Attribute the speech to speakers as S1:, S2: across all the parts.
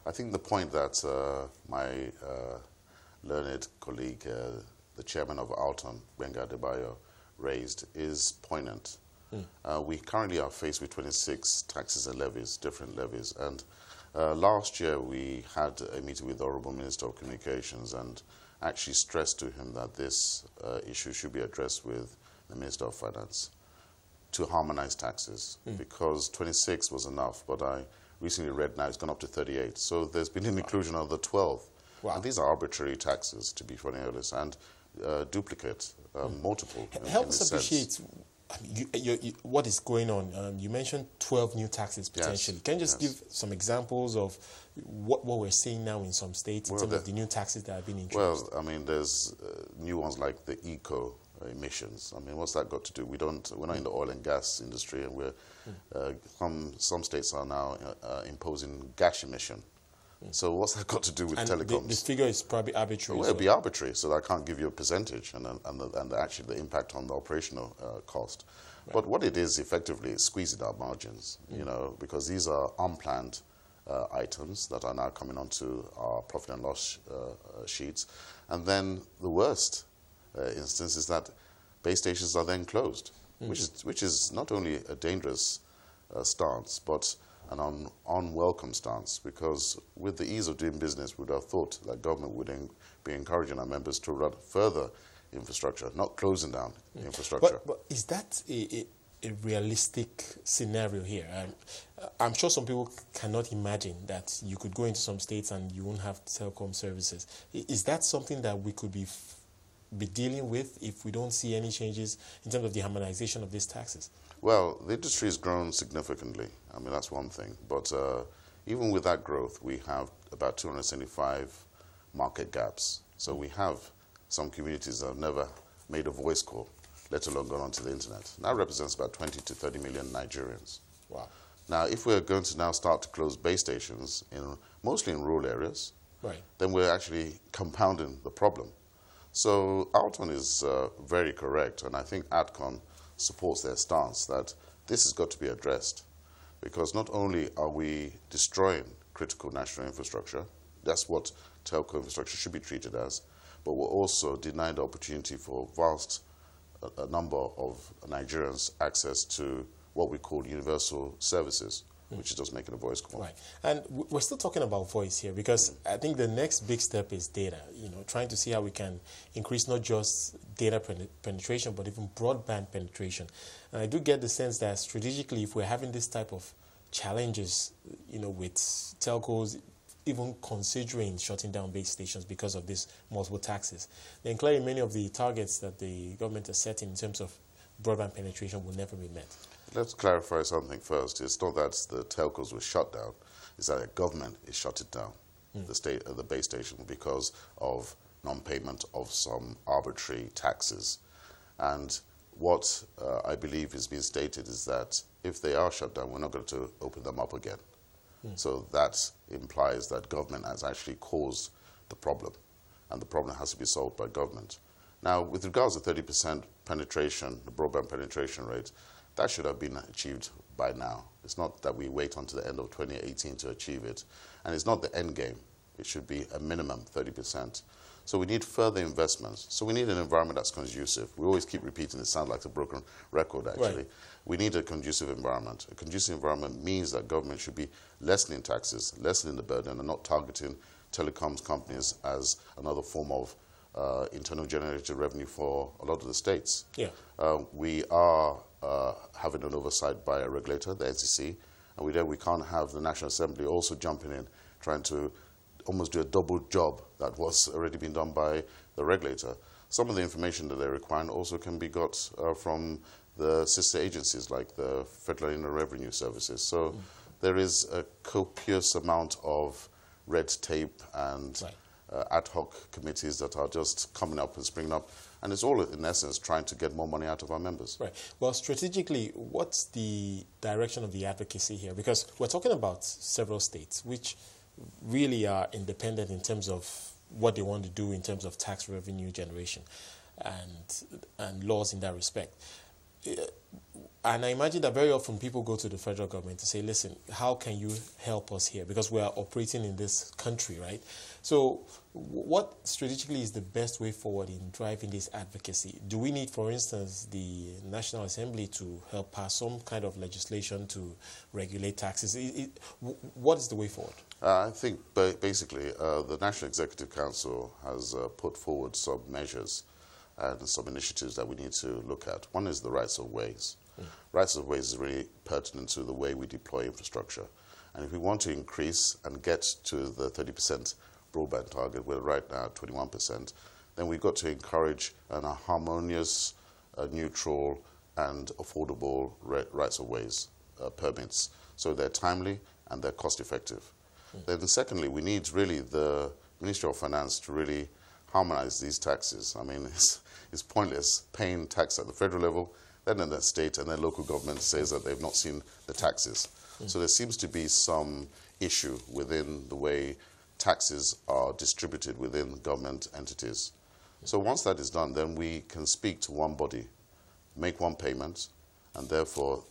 S1: I think the point that my learned colleague, the chairman of Alton, Benga Adebayo, raised is poignant. We currently are faced with 26 taxes and levies, different levies. And last year we had a meeting with the Honourable Minister of Communications and actually stressed to him that this issue should be addressed with the Minister of Finance to harmonize taxes, because 26 was enough, but I recently read now it's gone up to 38. So there's been an inclusion of the 12.
S2: Wow.
S1: And these are arbitrary taxes, to be funny honest, and duplicate, multiple.
S2: Help us appreciate what is going on. You mentioned 12 new taxes potentially.
S1: Yes.
S2: Can you just give some examples of what we're seeing now in some states in terms of the new taxes that have been introduced?
S1: Well, I mean, there's new ones like the eco emissions. I mean, what's that got to do? We're not in the oil and gas industry, and we're some states are now imposing gas emission. So what's that got to do with telecoms?
S2: The figure is probably arbitrary.
S1: Well, it'll be arbitrary, so I can't give you a percentage and actually the impact on the operational cost. Right. But what it is effectively is squeezing our margins, you know, because these are unplanned items that are now coming onto our profit and loss sheets. And then the worst instance is that base stations are then closed, which is not only a dangerous stance, but an unwelcome stance, because with the ease of doing business, we would have thought that government would be encouraging our members to run further infrastructure, not closing down infrastructure.
S2: But is that a realistic scenario here? I'm sure some people cannot imagine that you could go into some states and you won't have telecom services. Is that something that we could be dealing with if we don't see any changes in terms of the harmonization of these taxes?
S1: Well, the industry has grown significantly. I mean, that's one thing. But even with that growth, we have about 275 market gaps. So we have some communities that have never made a voice call, let alone gone onto the internet. That represents about 20 to 30 million Nigerians.
S2: Wow.
S1: Now, if we're going to now start to close base stations, mostly in rural areas, then we're actually compounding the problem. So Alton is very correct, and I think ADCON supports their stance that this has got to be addressed, because not only are we destroying critical national infrastructure, that's what telco infrastructure should be treated as, but we're also denying the opportunity for a number of Nigerians access to what we call universal services, which is just making a voice call.
S2: Right. And we're still talking about voice here, because I think the next big step is data, trying to see how we can increase not just data penetration, but even broadband penetration. And I do get the sense that strategically, if we're having this type of challenges, with telcos even considering shutting down base stations because of these multiple taxes, then clearly many of the targets that the government is setting in terms of broadband penetration will never be met. Let's
S1: clarify something first. It's not that the telcos were shut down. It's that the government is shutting down the base station because of non-payment of some arbitrary taxes. And what I believe is being stated is that if they are shut down, we're not going to open them up again. So that implies that government has actually caused the problem, and the problem has to be solved by government. Now, with regards to 30% penetration, the broadband penetration rate, that should have been achieved by now. It's not that we wait until the end of 2018 to achieve it. And it's not the end game. It should be a minimum 30%. So we need further investments. So we need an environment that's conducive. We always keep repeating it. Sounds like a broken record, actually.
S2: Right.
S1: We need a conducive environment. A conducive environment means that government should be lessening taxes, lessening the burden, and not targeting telecoms companies as another form of internal generated revenue for a lot of the states.
S2: Yeah.
S1: We are having an oversight by a regulator, the NCC, and we can't have the National Assembly also jumping in, trying to almost do a double job that was already been done by the regulator. Some of the information that they require also can be got from the sister agencies like the Federal Inland Revenue Services. So there is a copious amount of red tape and ad hoc committees that are just coming up and springing up. And it's all, in essence, trying to get more money out of our members.
S2: Right. Well, strategically, what's the direction of the advocacy here? Because we're talking about several states which really are independent in terms of what they want to do in terms of tax revenue generation and laws in that respect. And I imagine that very often people go to the federal government to say, listen, how can you help us here? Because we are operating in this country, right? So what strategically is the best way forward in driving this advocacy? Do we need, for instance, the National Assembly to help pass some kind of legislation to regulate taxes? What is the way forward?
S1: I think basically the National Executive Council has put forward some measures and some initiatives that we need to look at. One is the rights of ways. Rights of ways is really pertinent to the way we deploy infrastructure. And if we want to increase and get to the 30% broadband target, we're right now at 21%, then we've got to encourage a harmonious, neutral, and affordable rights of ways permits. So they're timely and they're cost effective. Then secondly, we need really the Ministry of Finance to really harmonize these taxes. I mean, it's pointless paying tax at the federal level, then in the state and then local government says that they've not seen the taxes. So there seems to be some issue within the way taxes are distributed within government entities. So once that is done, then we can speak to one body, make one payment, and therefore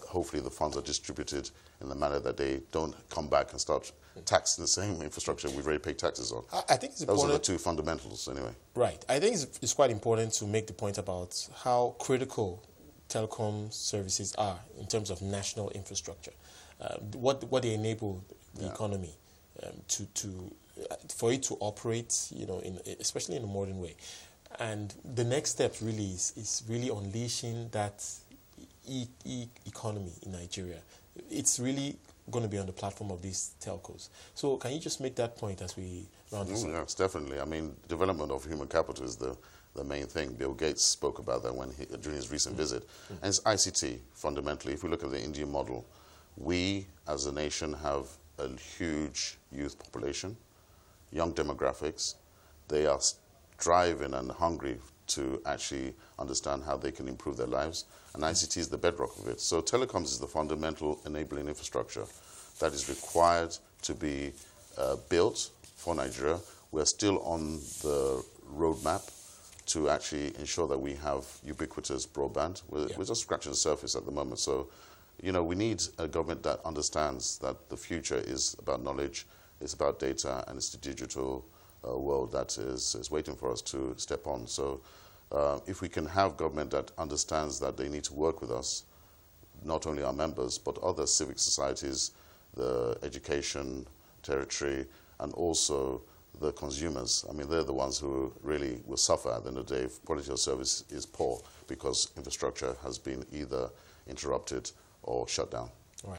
S1: hopefully the funds are distributed in the manner that they don't come back and start taxing the same infrastructure we've already paid taxes on.
S2: I think it's important.
S1: Those are the two fundamentals anyway. Right.
S2: I think it's quite important to make the point about how critical telecom services are in terms of national infrastructure. What they enable the economy for it to operate, especially in a modern way. And the next step really is really unleashing that economy in Nigeria. It's really going to be on the platform of these telcos. So can you just make that point as we round this up?
S1: Yes, definitely. I mean, development of human capital is the main thing. Bill Gates spoke about that during his recent visit. And it's ICT, fundamentally. If we look at the Indian model, we as a nation have a huge youth population, young demographics. They are striving and hungry to actually understand how they can improve their lives. And ICT is the bedrock of it. So telecoms is the fundamental enabling infrastructure that is required to be built for Nigeria. We're still on the roadmap to actually ensure that we have ubiquitous broadband. We're just scratching the surface at the moment. So, we need a government that understands that the future is about knowledge, it's about data, and it's the digital world that is waiting for us to step on. So if we can have government that understands that they need to work with us, not only our members, but other civic societies, the education territory, and also the consumers. I mean, they're the ones who really will suffer at the end of the day if quality of service is poor because infrastructure has been either interrupted or shut down.